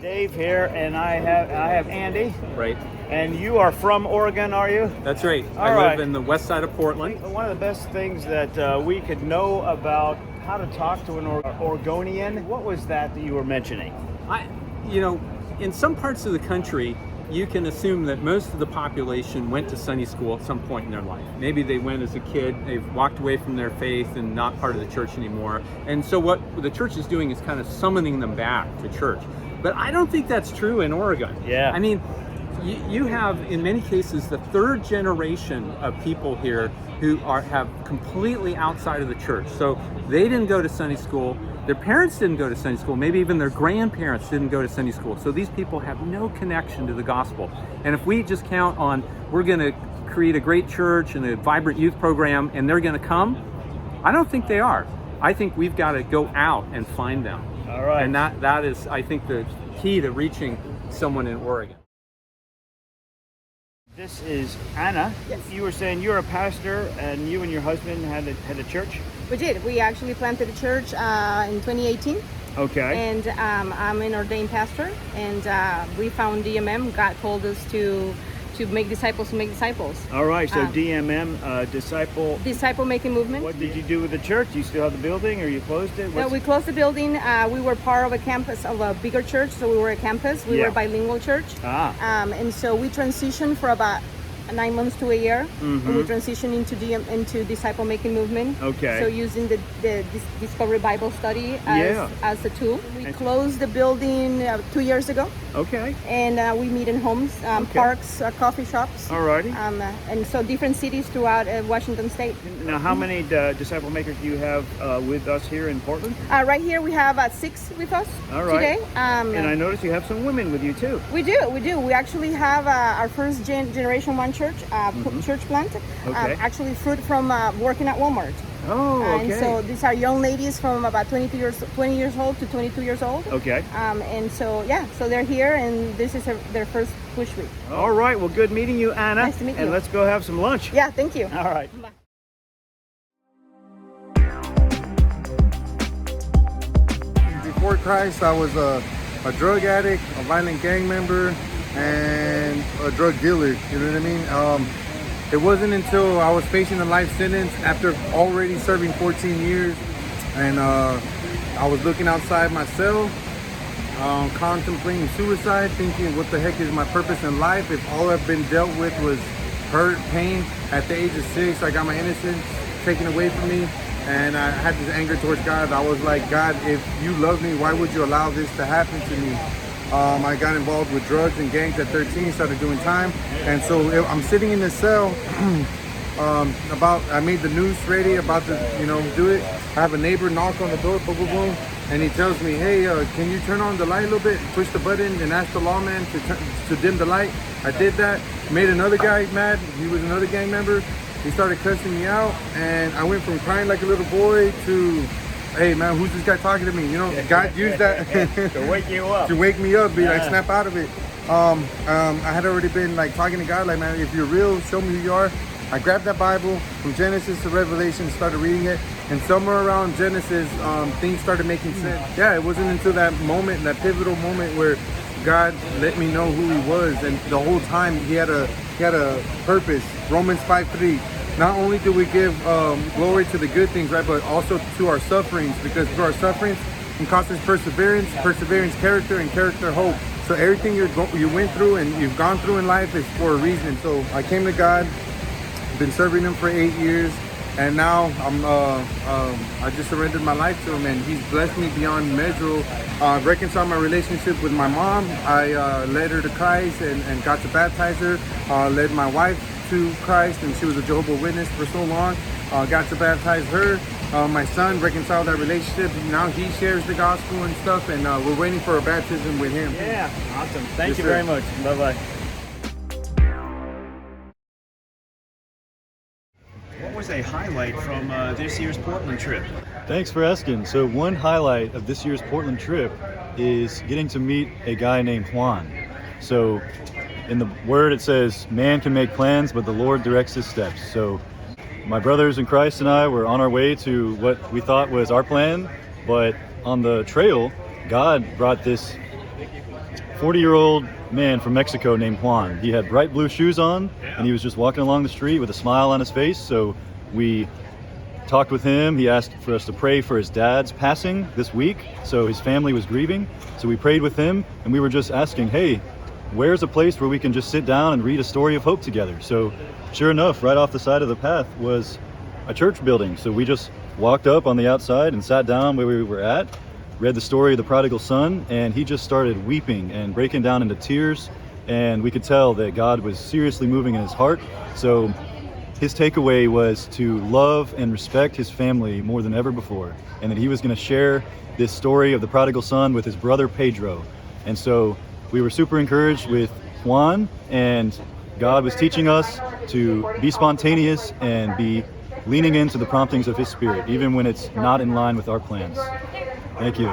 Dave here, and I have Andy. Right. And you are from Oregon, are you? That's right. All I right. live in the west side of Portland. One of the best things that we could know about how to talk to an Oregonian, what was that you were mentioning? In some parts of the country, you can assume that most of the population went to Sunday school at some point in their life. Maybe they went as a kid, they've walked away from their faith and not part of the church anymore. And so what the church is doing is kind of summoning them back to church. But I don't think that's true in Oregon. Yeah. I mean, you have, in many cases, the third generation of people here who have completely outside of the church. So they didn't go to Sunday school. Their parents didn't go to Sunday school. Maybe even their grandparents didn't go to Sunday school. So these people have no connection to the gospel. And if we just count on, we're going to create a great church and a vibrant youth program, and they're going to come, I don't think they are. I think we've got to go out and find them. All right. And that is, I think, the key to reaching someone in Oregon. This is Anna. Yes. You were saying you're a pastor, and you and your husband had a church? We did. We actually planted a church in 2018, Okay. and I'm an ordained pastor. And we found DMM. God told us to make disciples who make disciples. All right, so DMM, disciple. Disciple making movement. What did you do with the church? Do you still have the building, or you closed it? No, we closed the building. We were part of a campus of a bigger church, so we were a campus. We were a bilingual church. And so we transitioned for about 9 months to a year. Mm-hmm. And we transitioned into disciple making movement. Okay. So using the Discovery Bible Study as a tool. We closed the building 2 years ago. Okay. And we meet in homes, parks, coffee shops. Alrighty. And so different cities throughout Washington State. Now, how many disciple makers do you have with us here in Portland? Right here we have 6 with us right. today. And I noticed you have some women with you too. We do. We actually have our first generation one church, church plant. Okay. Actually fruit from working at Walmart. Oh, okay. And so these are young ladies from about 20 years old to 22 years old. Okay. And so so they're here, and this is their first push week. All right. Well, good meeting you, Anna. Nice to meet you. And let's go have some lunch. Yeah, thank you. All right. Bye. Before Christ, I was a drug addict, a violent gang member, and a drug dealer. You know what I mean? It wasn't until I was facing a life sentence after already serving 14 years, and I was looking outside my cell, contemplating suicide, thinking, what the heck is my purpose in life if all I've been dealt with was hurt, pain. At the age of 6, I got my innocence taken away from me, and I had this anger towards God. I was like, God, if you love me, why would you allow this to happen to me? I got involved with drugs and gangs at 13, started doing time. And so I'm sitting in this cell, I made the news ready about to, do it. I have a neighbor knock on the door, boom, boom, boom. And he tells me, hey, can you turn on the light a little bit? Push the button and ask the lawman to dim the light. I did that, made another guy mad. He was another gang member. He started cussing me out, and I went from crying like a little boy to, hey man, who's this guy talking to me? God used that To wake you up. to wake me up, like snap out of it. I had already been like talking to God, like, man, if you're real, show me who you are. I grabbed that Bible from Genesis to Revelation, started reading it, and somewhere around Genesis, things started making sense. Yeah, it wasn't until that moment, that pivotal moment, where God let me know who He was, and the whole time He had a purpose. Romans 5:3. Not only do we give glory to the good things, right, but also to our sufferings, because through our sufferings can cost us perseverance, character, and character hope. So everything you went through and you've gone through in life is for a reason. So I came to God, been serving Him for 8 years, and now I just surrendered my life to Him, and He's blessed me beyond measure. Reconciled my relationship with my mom. I led her to Christ and got to baptize her. Led my wife to Christ, and she was a Jehovah's Witness for so long. Got to baptize her. My son reconciled that relationship. Now he shares the gospel and stuff, and we're waiting for a baptism with him. Yeah, awesome. Thank Yes, you sir. very much. Bye-bye. What was a highlight from this year's Portland trip? Thanks for asking. So one highlight of this year's Portland trip is getting to meet a guy named Juan. So in the word it says, man can make plans, but the Lord directs his steps. So my brothers in Christ and I were on our way to what we thought was our plan, but on the trail, God brought this 40-year-old man from Mexico named Juan. He had bright blue shoes on, and he was just walking along the street with a smile on his face. So we talked with him. He asked for us to pray for his dad's passing this week. So his family was grieving. So we prayed with him, and we were just asking, hey, where's a place where we can just sit down and read a story of hope together? So sure enough, right off the side of the path was a church building. So we just walked up on the outside and sat down where we were at, read the story of the prodigal son, and he just started weeping and breaking down into tears. And we could tell that God was seriously moving in his heart. So his takeaway was to love and respect his family more than ever before, and that he was going to share this story of the prodigal son with his brother Pedro. And so we were super encouraged with Juan, and God was teaching us to be spontaneous and be leaning into the promptings of his spirit, even when it's not in line with our plans. Thank you.